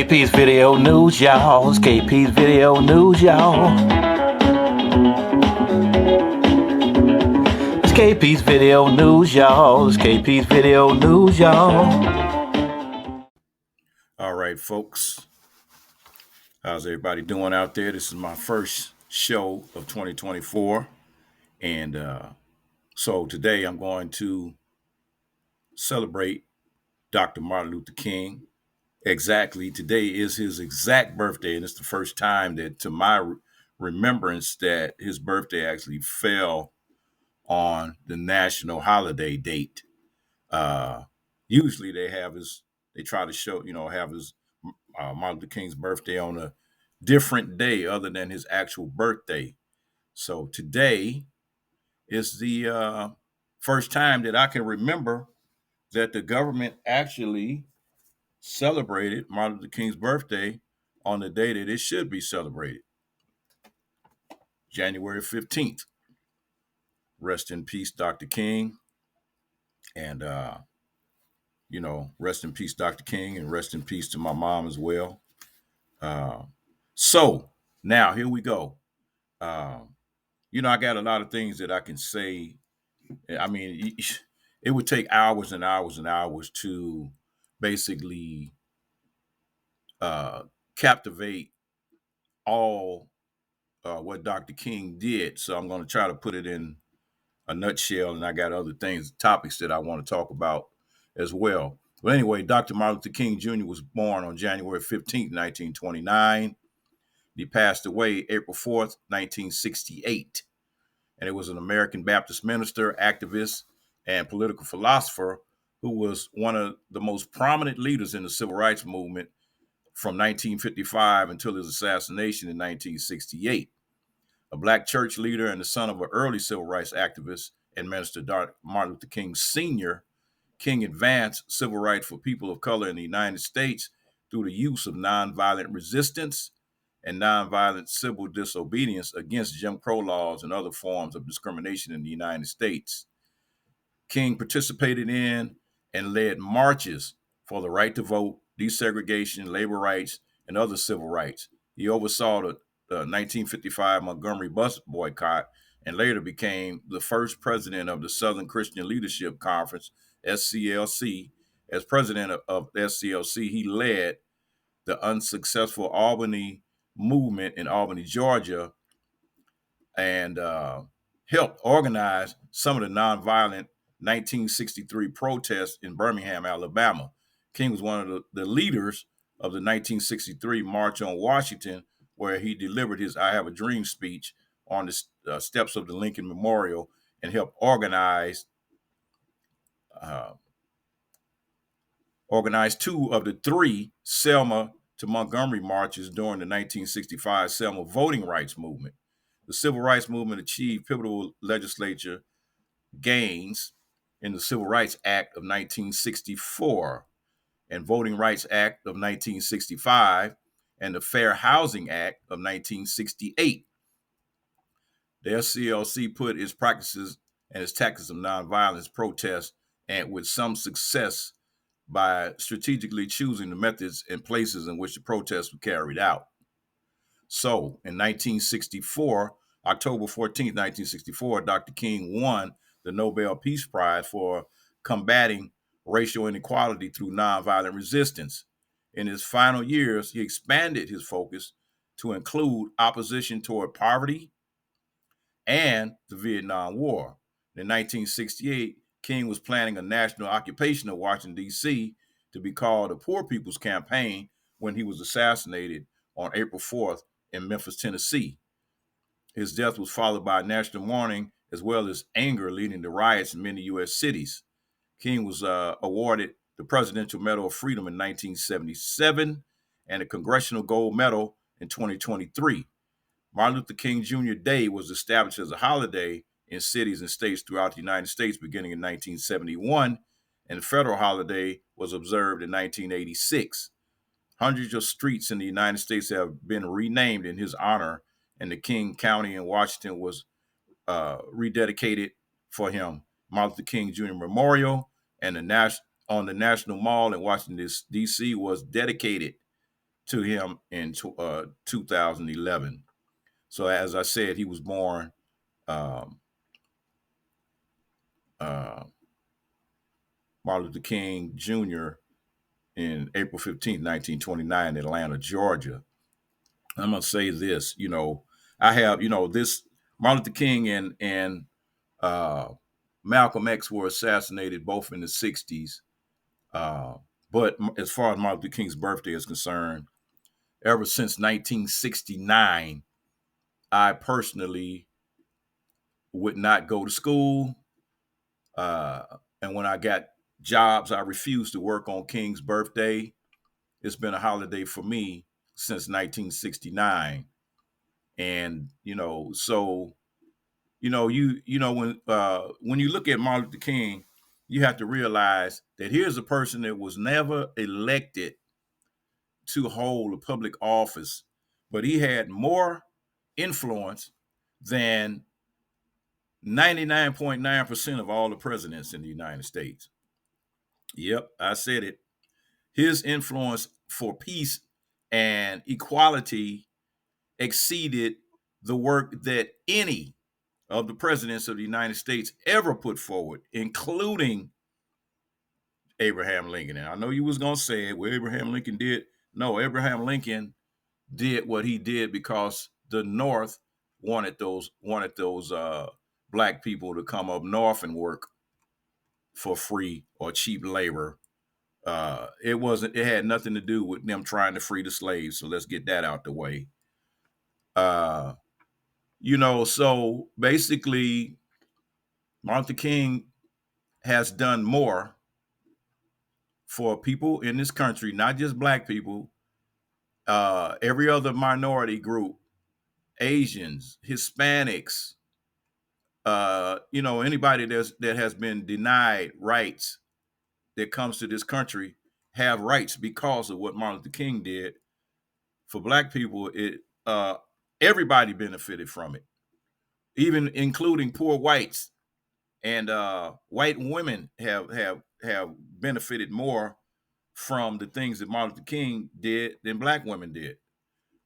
KP's Video News, y'all. It's KP's Video News, y'all. It's KP's Video News, y'all. It's KP's Video News, y'all. All right, folks. How's everybody doing out there? This is my first show of 2024. And so today I'm going to celebrate Dr. Martin Luther King. Exactly. Today is his exact birthday. And it's the first time that, to my remembrance, that his birthday actually fell on the national holiday date. Usually they try to show, have his Martin Luther King's birthday on a different day other than his actual birthday. So today is the first time that I can remember that the government actually celebrated Martin Luther King's birthday on the day that it should be celebrated, January 15th. Rest in peace, Dr. King. And, rest in peace, Dr. King, and rest in peace to my mom as well. So now here we go. I got a lot of things that I can say. I mean, it would take hours and hours and hours to basically captivate all what Dr. King did. So I'm going to try to put it in a nutshell, and I got other topics that I want to talk about as well. But anyway, Dr. Martin Luther King Jr. was born on January 15th, 1929. He passed away April 4th, 1968. And it was an American Baptist minister, activist, and political philosopher who was one of the most prominent leaders in the civil rights movement from 1955 until his assassination in 1968. A black church leader and the son of an early civil rights activist and minister, Martin Luther King Sr., King advanced civil rights for people of color in the United States through the use of nonviolent resistance and nonviolent civil disobedience against Jim Crow laws and other forms of discrimination in the United States. King participated in and led marches for the right to vote, desegregation, labor rights, and other civil rights. He oversaw the 1955 Montgomery bus boycott and later became the first president of the Southern Christian Leadership Conference, SCLC. As president of SCLC, he led the unsuccessful Albany movement in Albany, Georgia, and helped organize some of the nonviolent 1963 protests in Birmingham, Alabama. King was one of the leaders of the 1963 March on Washington, where he delivered his I Have a Dream speech on the steps of the Lincoln Memorial and helped organize two of the three Selma to Montgomery marches during the 1965 Selma voting rights movement. The civil rights movement achieved pivotal legislature gains in the Civil Rights Act of 1964 and Voting Rights Act of 1965 and the Fair Housing Act of 1968. The SCLC put its practices and its tactics of nonviolence protest, and with some success, by strategically choosing the methods and places in which the protests were carried out. So in 1964, October 14th, 1964, Dr. King won the Nobel Peace Prize for combating racial inequality through nonviolent resistance. In his final years, he expanded his focus to include opposition toward poverty and the Vietnam War. In 1968, King was planning a national occupation of Washington, D.C. to be called the Poor People's Campaign when he was assassinated on April 4th in Memphis, Tennessee. His death was followed by national mourning as well as anger leading to riots in many U.S. cities. King was awarded the Presidential Medal of Freedom in 1977 and a Congressional Gold Medal in 2023. Martin Luther King Jr. Day was established as a holiday in cities and states throughout the United States beginning in 1971, and the federal holiday was observed in 1986. Hundreds of streets in the United States have been renamed in his honor, and the King County in Washington was rededicated for him. Martin Luther King Jr. Memorial and on the National Mall in Washington, D.C. was dedicated to him in 2011. So as I said, he was born um, uh, Martin Luther King Jr. in April 15th, 1929, in Atlanta, Georgia. I'm gonna say this, I have, this Martin Luther King and uh, Malcolm X were assassinated both in the 60s. Uh, but as far as Martin Luther King's birthday is concerned, ever since 1969, I personally would not go to school. Uh, and when I got jobs, I refused to work on King's birthday. It's been a holiday for me since 1969. And, so, when you look at Martin Luther King, you have to realize that here's a person that was never elected to hold a public office, but he had more influence than 99.9% of all the presidents in the United States. Yep, I said it. His influence for peace and equality exceeded the work that any of the presidents of the United States ever put forward, including Abraham Lincoln. And I know you was going to say it, what Abraham Lincoln did. No, Abraham Lincoln did what he did because the North wanted those black people to come up north and work for free or cheap labor. It had nothing to do with them trying to free the slaves. So let's get that out the way. Uh, so basically, Martin Luther King has done more for people in this country, not just black people, every other minority group, Asians, Hispanics, anybody that has been denied rights that comes to this country have rights because of what Martin Luther King did. For black people, everybody benefited from it, even including poor whites, and white women have benefited more from the things that Martin Luther King did than black women did.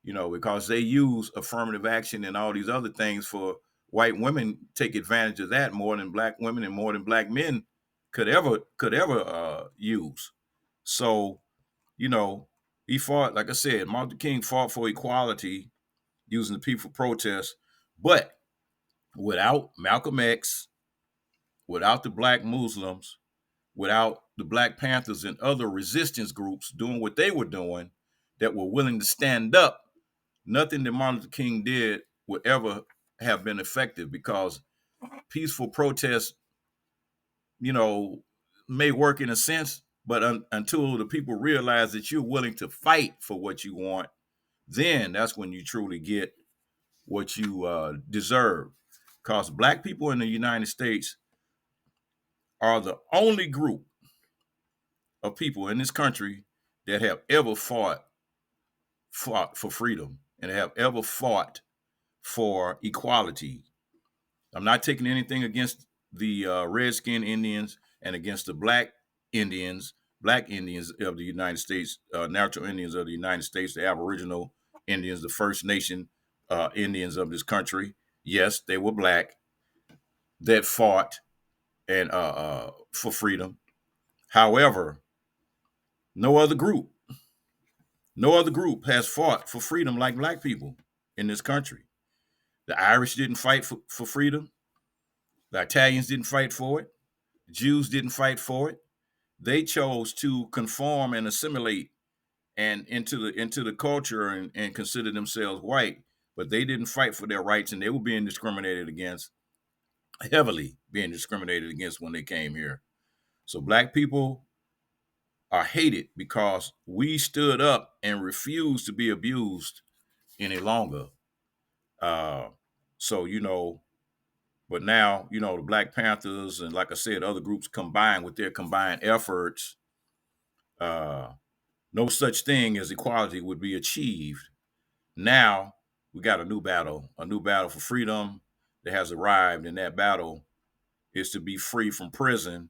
Because they use affirmative action and all these other things. For white women take advantage of that more than black women and more than black men could ever use. So, you know, he fought, like I said, Martin Luther King fought for equality using the peaceful protest, but without Malcolm X, without the black Muslims, without the Black Panthers and other resistance groups doing what they were doing that were willing to stand up, nothing that Martin Luther King did would ever have been effective, because peaceful protest, may work in a sense, but until the people realize that you're willing to fight for what you want, then that's when you truly get what you deserve. Because black people in the United States are the only group of people in this country that have ever fought for freedom and have ever fought for equality. I'm not taking anything against the redskin Indians and against the black Indians of the United States, natural Indians of the United States, the Aboriginal Indians, the First Nation Indians of this country. Yes, they were black, that fought and for freedom. However, no other group, no other group has fought for freedom like black people in this country. The Irish didn't fight for freedom. The Italians didn't fight for it. The Jews didn't fight for it. They chose to conform and assimilate and into the culture and consider themselves white, but they didn't fight for their rights, and they were being discriminated against, heavily being discriminated against when they came here. So black people are hated because we stood up and refused to be abused any longer. Uh, so but now the Black Panthers and, like I said, other groups combined with their combined efforts, uh, no such thing as equality would be achieved. Now we got a new battle for freedom that has arrived, and that battle is to be free from prison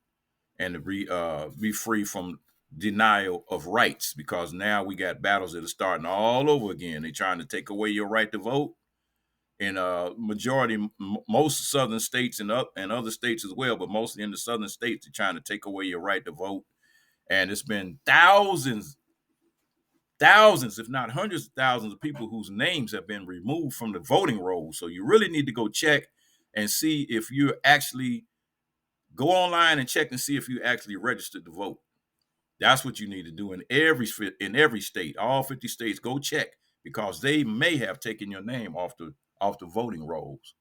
and to be free from denial of rights, because now we got battles that are starting all over again. They're trying to take away your right to vote in most southern states and other states as well, but mostly in the southern states, they're trying to take away your right to vote. And it's been thousands, if not hundreds of thousands of people whose names have been removed from the voting rolls. So you really need to go check and see if you actually go online and check and see if you actually registered to vote. That's what you need to do in every state, all 50 states. Go check, because they may have taken your name off the voting rolls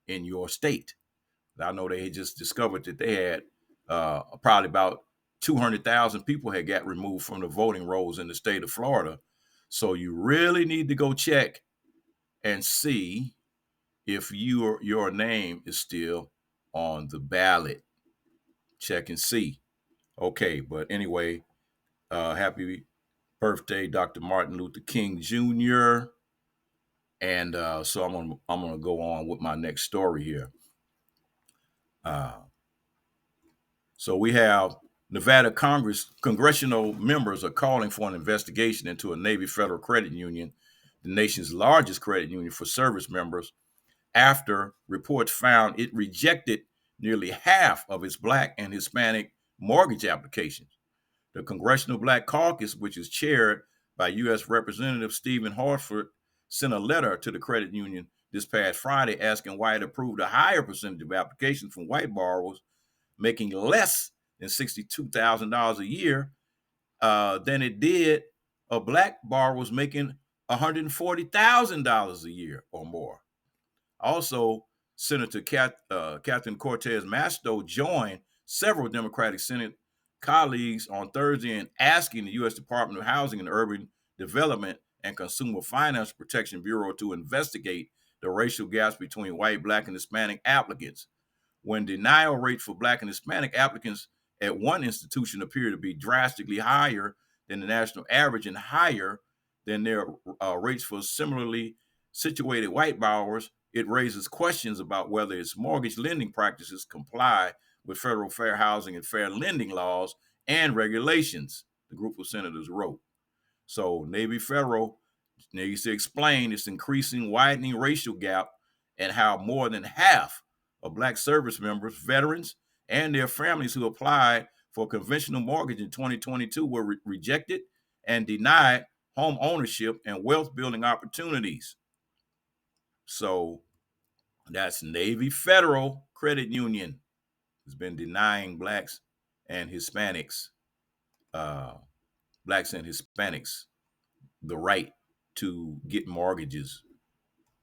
in your state. I know they just discovered that they had probably about 200,000 people had got removed from the voting rolls in the state of Florida. So you really need to go check and see if your name is still on the ballot. Check and see. Okay, but anyway, happy birthday, Dr. Martin Luther King Jr. And so I'm gonna go on with my next story here. So we have Nevada congressional members are calling for an investigation into a Navy Federal Credit Union, the nation's largest credit union for service members, after reports found it rejected nearly half of its Black and Hispanic mortgage applications. The Congressional Black Caucus, which is chaired by U.S. Representative Stephen Hartford, sent a letter to the credit union this past Friday asking why it approved a higher percentage of applications from white borrowers making less than $62,000 a year than it did of Black borrowers making $140,000 a year or more. Also, Senator Catherine Cortez Masto joined several Democratic Senate colleagues on Thursday in asking the U.S. Department of Housing and Urban Development and Consumer Finance Protection Bureau to investigate the racial gaps between white, Black, and Hispanic applicants. When denial rates for Black and Hispanic applicants at one institution appear to be drastically higher than the national average and higher than their rates for similarly situated white borrowers, it raises questions about whether its mortgage lending practices comply with federal fair housing and fair lending laws and regulations, the group of senators wrote. So Navy Federal needs to explain its increasing widening racial gap and how more than half of Black service members, veterans, and their families who applied for conventional mortgage in 2022 were rejected and denied home ownership and wealth building opportunities. So that's Navy Federal Credit Union has been denying Blacks and Hispanics, uh, the right to get mortgages.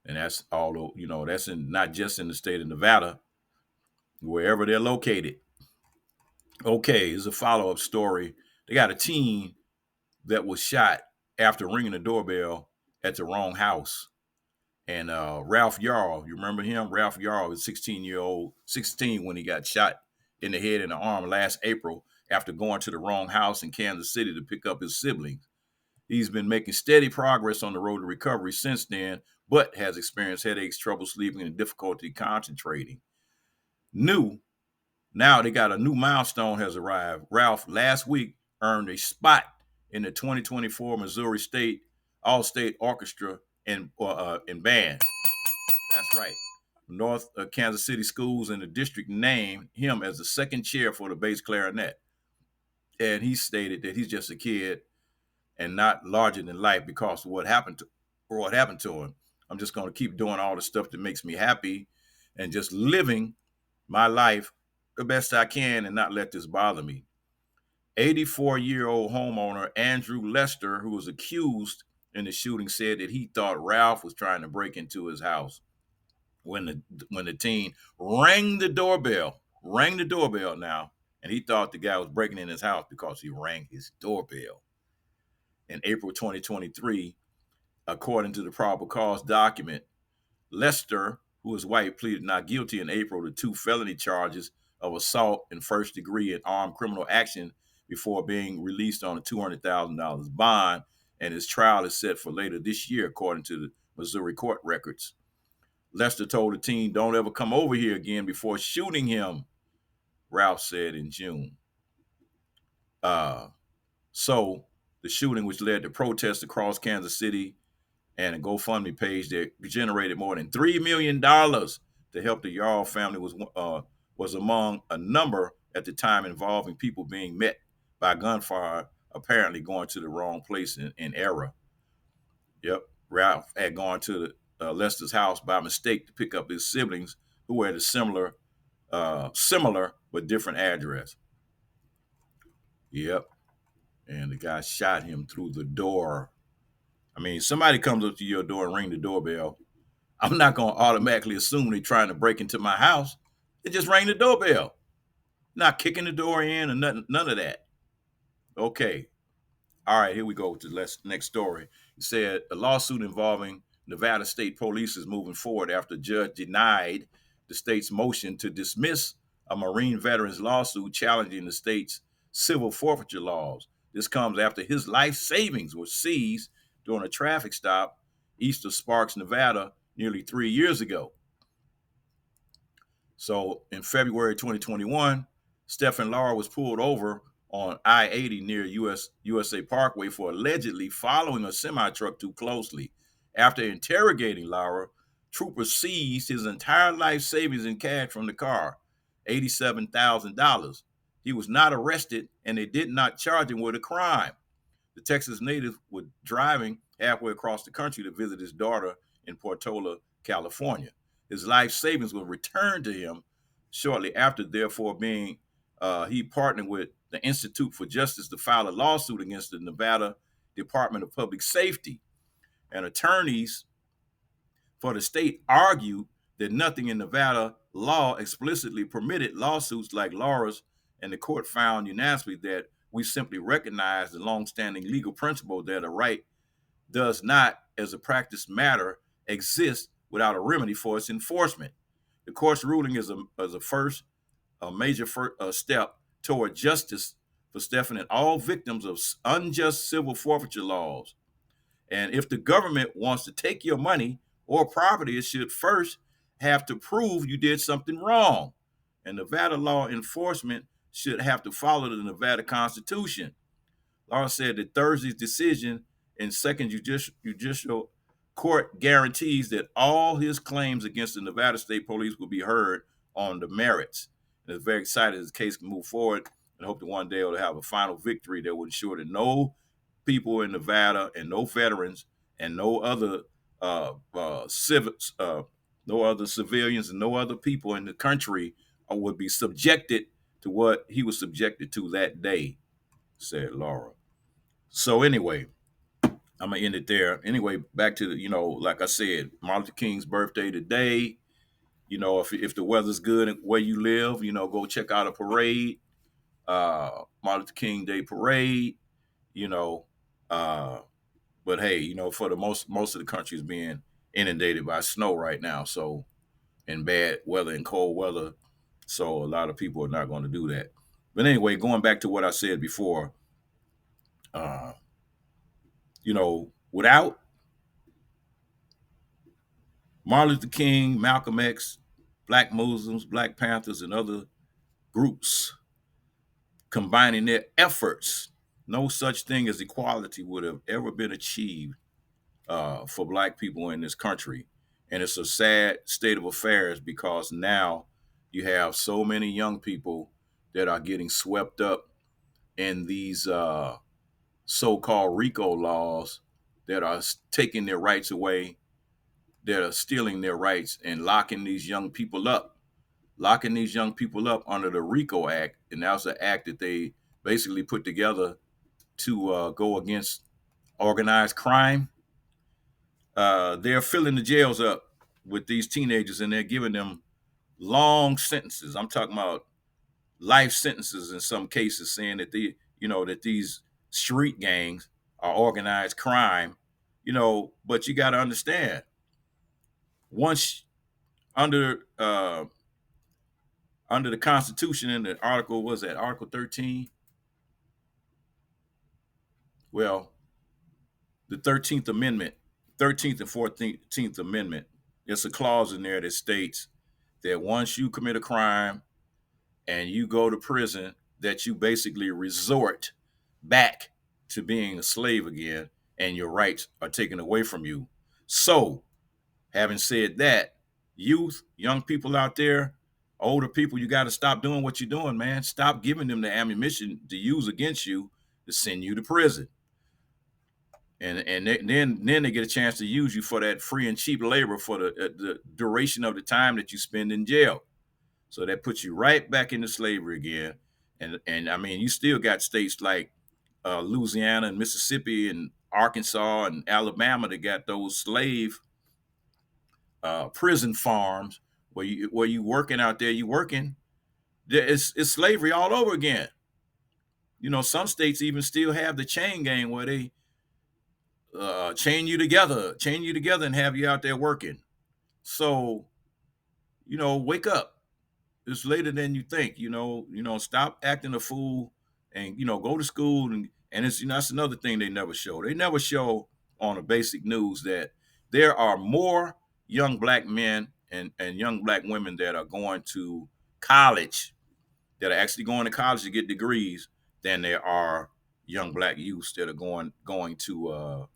And that's all, that's not just in the state of Nevada, wherever they're located. Okay, here's a follow-up story. They got a teen that was shot after ringing the doorbell at the wrong house. And Ralph Yarl, you remember him? Ralph Yarl was 16 when he got shot in the head and the arm last April after going to the wrong house in Kansas City to pick up his siblings. He's been making steady progress on the road to recovery since then, but has experienced headaches, trouble sleeping, and difficulty concentrating. Now they got a new milestone has arrived. Ralph last week earned a spot in the 2024 Missouri State All-State Orchestra and band. That's right. North Kansas City Schools and the district named him as the second chair for the bass clarinet. And he stated that he's just a kid and not larger than life because of what happened to him. I'm just going to keep doing all the stuff that makes me happy and just living my life the best I can and not let this bother me. 84-year-old homeowner Andrew Lester, who was accused in the shooting, said that he thought Ralph was trying to break into his house when the teen rang the doorbell now, and he thought the guy was breaking in his house because he rang his doorbell. In April 2023, according to the probable cause document, Lester, who is white, pleaded not guilty in April to 2 felony charges of assault and first degree and armed criminal action before being released on a $200,000 bond, and his trial is set for later this year, according to the Missouri court records. Lester told the teen, "Don't ever come over here again," before shooting him, Ralph said in June. So the shooting, which led to protests across Kansas City and a GoFundMe page that generated more than $3 million to help the Yarl family, was among a number at the time involving people being met by gunfire, apparently going to the wrong place in error. Yep, Ralph had gone to Lester's house by mistake to pick up his siblings who were at a similar but different address. Yep, and the guy shot him through the door. I mean, somebody comes up to your door and ring the doorbell. I'm not going to automatically assume they're trying to break into my house. They just rang the doorbell, not kicking the door in or nothing, none of that. Okay. All right, here we go to the next story. It said a lawsuit involving Nevada State Police is moving forward after a judge denied the state's motion to dismiss a Marine veteran's lawsuit challenging the state's civil forfeiture laws. This comes after his life savings were seized during a traffic stop east of Sparks, Nevada, nearly 3 years ago. So in February 2021, Stephen Lara was pulled over on I-80 near USA Parkway for allegedly following a semi-truck too closely. After interrogating Lara, troopers seized his entire life savings in cash from the car, $87,000. He was not arrested, and they did not charge him with a crime. The Texas native was driving halfway across the country to visit his daughter in Portola, California. His life savings were returned to him shortly after, therefore he partnered with the Institute for Justice to file a lawsuit against the Nevada Department of Public Safety. And attorneys for the state argued that nothing in Nevada law explicitly permitted lawsuits like Lara's, and the court found unanimously that we simply recognize the longstanding legal principle that a right does not, as a practice matter, exist without a remedy for its enforcement. The court's ruling is a major step toward justice for Stephen and all victims of unjust civil forfeiture laws. And if the government wants to take your money or property, it should first have to prove you did something wrong. And Nevada law enforcement should have to follow the Nevada Constitution. Lara said that Thursday's decision in second judicial court guarantees that all his claims against the Nevada State Police will be heard on the merits. And is very excited as the case can move forward, and hope that one day it'll have a final victory that will ensure that no people in Nevada and no veterans and no other no other civilians and no other people in the country would be subjected to what he was subjected to that day, said Lara. So anyway, I'm gonna end it there. Anyway, back to like I said, Martin Luther King's birthday today. If the weather's good where you live, go check out a parade, Martin Luther King Day parade. You know, but hey, for the most of the country is being inundated by snow right now, so in bad weather and cold weather. So a lot of people are not going to do that. But anyway, going back to what I said before, uh, without Martin Luther King, Malcolm X, Black Muslims, Black Panthers, and other groups combining their efforts, no such thing as equality would have ever been achieved for Black people in this country. And it's a sad state of affairs because now you have so many young people that are getting swept up in these so-called RICO laws that are taking their rights away, that are stealing their rights and locking these young people up under the RICO Act. And that was an act that they basically put together to go against organized crime. They're filling the jails up with these teenagers, and they're giving them long sentences. I'm talking about life sentences in some cases, saying that that these street gangs are organized crime. But you got to understand, once under the Constitution, in the article, was that Article 13? Well, the 13th Amendment, 13th and 14th Amendment, there's a clause in there that states that once you commit a crime and you go to prison, that you basically resort back to being a slave again, and your rights are taken away from you. So, having said that, youth, young people out there, older people, you got to stop doing what you're doing, man. Stop giving them the ammunition to use against you to send you to prison. And then they get a chance to use you for that free and cheap labor for the duration of the time that you spend in jail. So that puts you right back into slavery again. And I mean, you still got states like Louisiana and Mississippi and Arkansas and Alabama that got those slave prison farms where you working out there, you working. It's slavery all over again. You know, some states even still have the chain gang where they chain you together, and have you out there working. So, you know, wake up. It's later than you think. Stop acting a fool, and go to school. And it's that's another thing they never show. They never show on the basic news that there are more young black men and young black women that are going to college, that are actually going to college to get degrees, than there are young black youths that are going to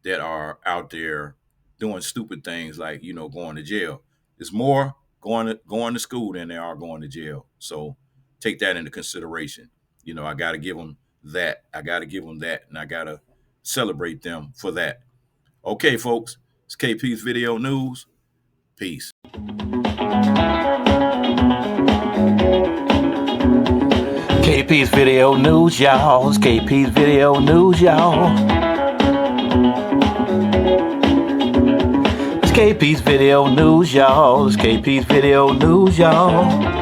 that are out there doing stupid things like going to jail. There's more going to school than there are going to jail. So take that into consideration. I got to give them that. And I got to celebrate them for that. Okay, folks, it's KP's Video News. Peace. KP's Video News, y'all. It's KP's Video News, y'all. It's KP's Video News, y'all. It's KP's Video News, y'all.